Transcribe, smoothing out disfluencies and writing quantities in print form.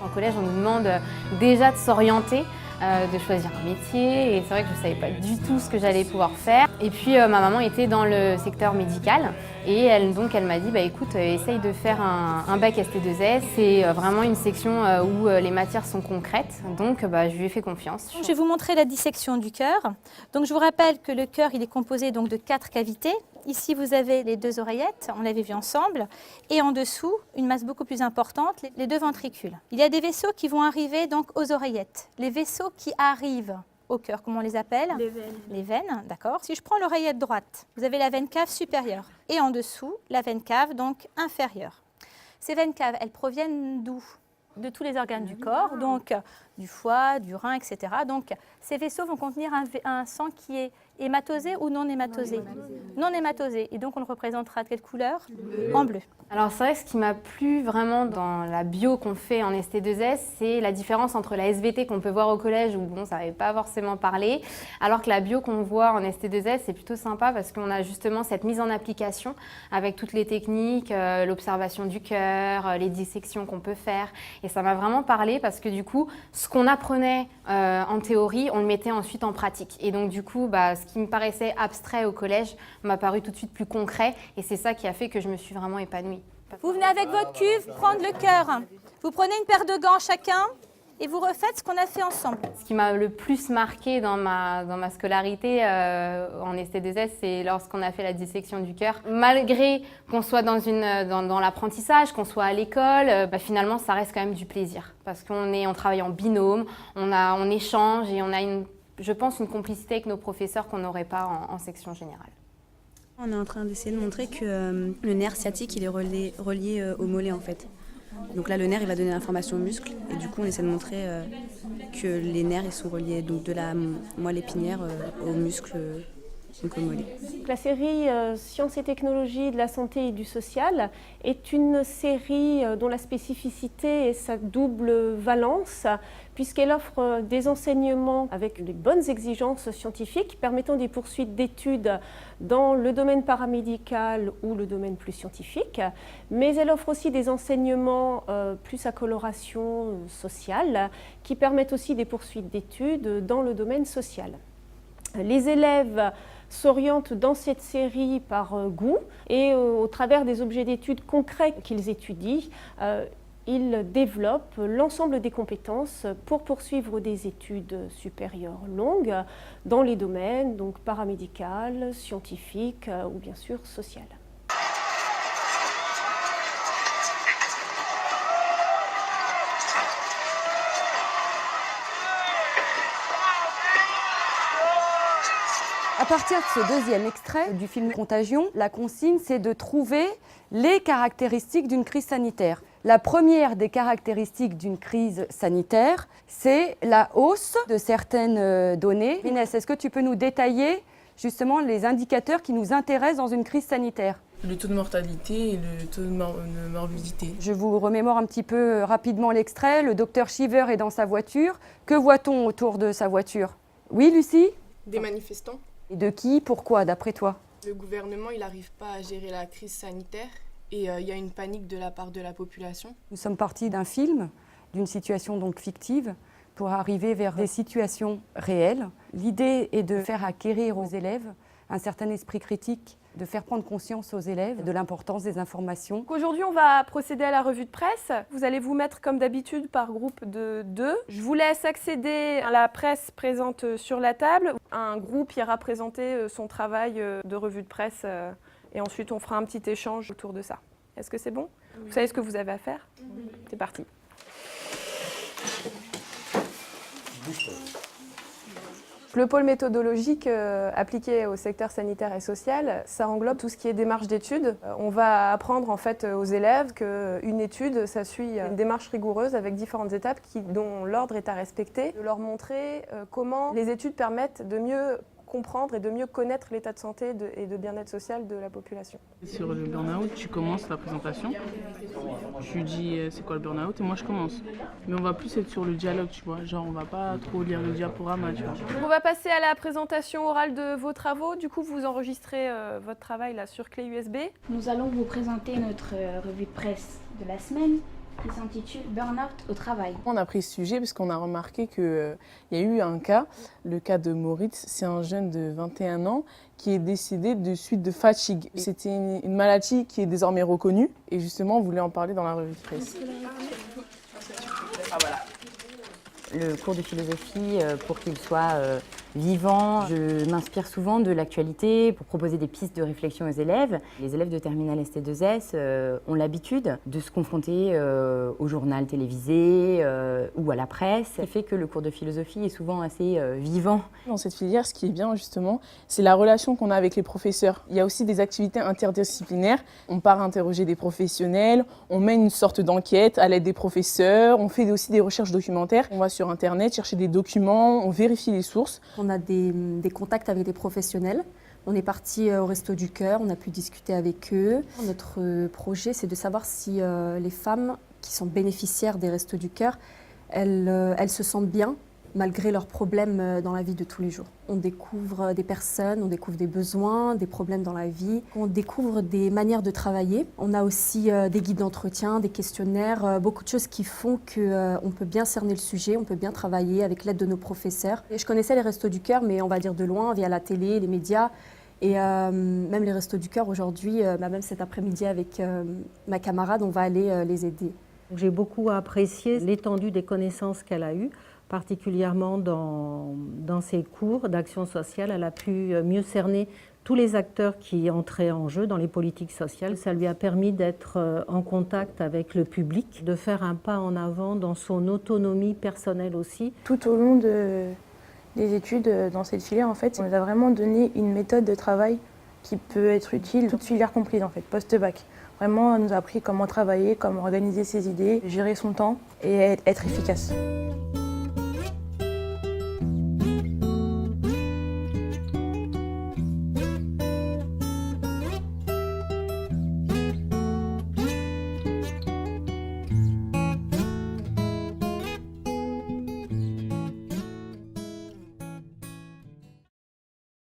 Au collège, on nous demande déjà de s'orienter, de choisir un métier, et c'est vrai que je ne savais pas du tout ce que j'allais pouvoir faire. Et puis ma maman était dans le secteur médical et elle m'a dit écoute, essaye de faire un bac ST2S. C'est vraiment une section où les matières sont concrètes, donc je lui ai fait confiance. Je vais vous montrer la dissection du cœur. Donc je vous rappelle que le cœur il est composé donc de 4 cavités. Ici, vous avez les 2 oreillettes, on l'avait vu ensemble, et en dessous, une masse beaucoup plus importante, les 2 ventricules. Il y a des vaisseaux qui vont arriver donc aux oreillettes. Les vaisseaux qui arrivent au cœur, comment on les appelle? Les veines. Les veines, d'accord. Si je prends l'oreillette droite, vous avez la veine cave supérieure, et en dessous, la veine cave donc inférieure. Ces veines caves, elles proviennent d'où? De tous les organes du corps, donc du foie, du rein, etc. Donc ces vaisseaux vont contenir un sang qui est hématosé ou non hématosé? Non hématosé. Et donc on le représentera de quelle couleur? En bleu. Alors c'est vrai que ce qui m'a plu vraiment dans la bio qu'on fait en ST2S, c'est la différence entre la SVT qu'on peut voir au collège où bon, ça n'avait pas forcément parlé, alors que la bio qu'on voit en ST2S, c'est plutôt sympa parce qu'on a justement cette mise en application avec toutes les techniques, l'observation du cœur, les dissections qu'on peut faire. Et ça m'a vraiment parlé parce que du coup, ce qu'on apprenait en théorie, on le mettait ensuite en pratique. Et donc du coup, ce qui me paraissait abstrait au collège m'a paru tout de suite plus concret et c'est ça qui a fait que je me suis vraiment épanouie. Vous venez avec votre cuve prendre le cœur. Vous prenez une paire de gants chacun et vous refaites ce qu'on a fait ensemble. Ce qui m'a le plus marqué dans ma scolarité en ST2S, c'est lorsqu'on a fait la dissection du cœur. Malgré qu'on soit dans l'apprentissage, qu'on soit à l'école, finalement ça reste quand même du plaisir. Parce on travaille en binôme, on échange et on a je pense une complicité avec nos professeurs qu'on n'aurait pas en section générale. On est en train d'essayer de montrer que le nerf sciatique il est relié au mollet en fait. Donc là le nerf il va donner l'information au muscle et du coup on essaie de montrer que les nerfs ils sont reliés donc de la moelle épinière au muscle, donc au mollet. La série Sciences et technologies de la santé et du social est une série dont la spécificité est sa double valence, puisqu'elle offre des enseignements avec les bonnes exigences scientifiques permettant des poursuites d'études dans le domaine paramédical ou le domaine plus scientifique, mais elle offre aussi des enseignements plus à coloration sociale qui permettent aussi des poursuites d'études dans le domaine social. Les élèves s'orientent dans cette série par goût et au travers des objets d'études concrets qu'ils étudient, ils développent l'ensemble des compétences pour poursuivre des études supérieures longues dans les domaines donc paramédical, scientifique ou bien sûr social. À partir de ce deuxième extrait du film Contagion, la consigne, c'est de trouver les caractéristiques d'une crise sanitaire. La première des caractéristiques d'une crise sanitaire, c'est la hausse de certaines données. Inès, est-ce que tu peux nous détailler justement les indicateurs qui nous intéressent dans une crise sanitaire? Le taux de mortalité et le taux de morbidité. Je vous remémore un petit peu rapidement l'extrait. Le docteur Shiver est dans sa voiture. Que voit-on autour de sa voiture? Oui, Lucie? Des manifestants. Et de qui? Pourquoi, d'après toi? Le gouvernement, il n'arrive pas à gérer la crise sanitaire et il y a une panique de la part de la population. Nous sommes partis d'un film, d'une situation donc fictive, pour arriver vers des situations réelles. L'idée est de faire acquérir aux élèves un certain esprit critique, de faire prendre conscience aux élèves de l'importance des informations. Aujourd'hui, on va procéder à la revue de presse. Vous allez vous mettre comme d'habitude par groupe de 2. Je vous laisse accéder à la presse présente sur la table. Un groupe ira présenter son travail de revue de presse et ensuite on fera un petit échange autour de ça. Est-ce que c'est bon? Vous savez ce que vous avez à faire? C'est parti. Le pôle méthodologique appliqué au secteur sanitaire et social, ça englobe tout ce qui est démarche d'études. On va apprendre en fait aux élèves qu'une étude, ça suit une démarche rigoureuse avec différentes étapes dont l'ordre est à respecter, de leur montrer comment les études permettent de mieux comprendre et de mieux connaître l'état de santé et de bien-être social de la population. Sur le burn-out, tu commences la présentation, tu dis c'est quoi le burn-out et moi je commence. Mais on va plus être sur le dialogue, tu vois, genre on va pas trop lire le diaporama, tu vois. On va passer à la présentation orale de vos travaux. Du coup, vous enregistrez votre travail là sur clé USB. Nous allons vous présenter notre revue de presse de la semaine qui s'intitule Burnout au travail. On a pris ce sujet parce qu'on a remarqué qu'il y a eu un cas, le cas de Moritz, c'est un jeune de 21 ans qui est décédé de suite de fatigue. C'était une maladie qui est désormais reconnue et justement on voulait en parler dans la revue de presse. Ah, voilà. Le cours de philosophie, pour qu'il soit vivant, je m'inspire souvent de l'actualité pour proposer des pistes de réflexion aux élèves. Les élèves de terminale ST2S ont l'habitude de se confronter au journal télévisé ou à la presse, ce qui fait que le cours de philosophie est souvent assez vivant. Dans cette filière, ce qui est bien justement, c'est la relation qu'on a avec les professeurs. Il y a aussi des activités interdisciplinaires. On part interroger des professionnels, on mène une sorte d'enquête à l'aide des professeurs, on fait aussi des recherches documentaires. On va sur Internet chercher des documents, on vérifie les sources. On a des contacts avec des professionnels. On est parti au Resto du Cœur, on a pu discuter avec eux. Notre projet, c'est de savoir si les femmes qui sont bénéficiaires des Restos du Cœur, elles se sentent bien malgré leurs problèmes dans la vie de tous les jours. On découvre des personnes, on découvre des besoins, des problèmes dans la vie. On découvre des manières de travailler. On a aussi des guides d'entretien, des questionnaires, beaucoup de choses qui font qu'on peut bien cerner le sujet, on peut bien travailler avec l'aide de nos professeurs. Et je connaissais les Restos du Cœur, mais on va dire de loin, via la télé, les médias. Et même les Restos du Cœur aujourd'hui, même cet après-midi avec ma camarade, on va aller les aider. J'ai beaucoup apprécié l'étendue des connaissances qu'elle a eues, particulièrement dans ses cours d'action sociale. Elle a pu mieux cerner tous les acteurs qui entraient en jeu dans les politiques sociales. Ça lui a permis d'être en contact avec le public, de faire un pas en avant dans son autonomie personnelle aussi. Tout au long des études dans cette filière, en fait, on nous a vraiment donné une méthode de travail qui peut être utile, toute filière comprise en fait, post-bac. Vraiment, on nous a appris comment travailler, comment organiser ses idées, gérer son temps et être efficace.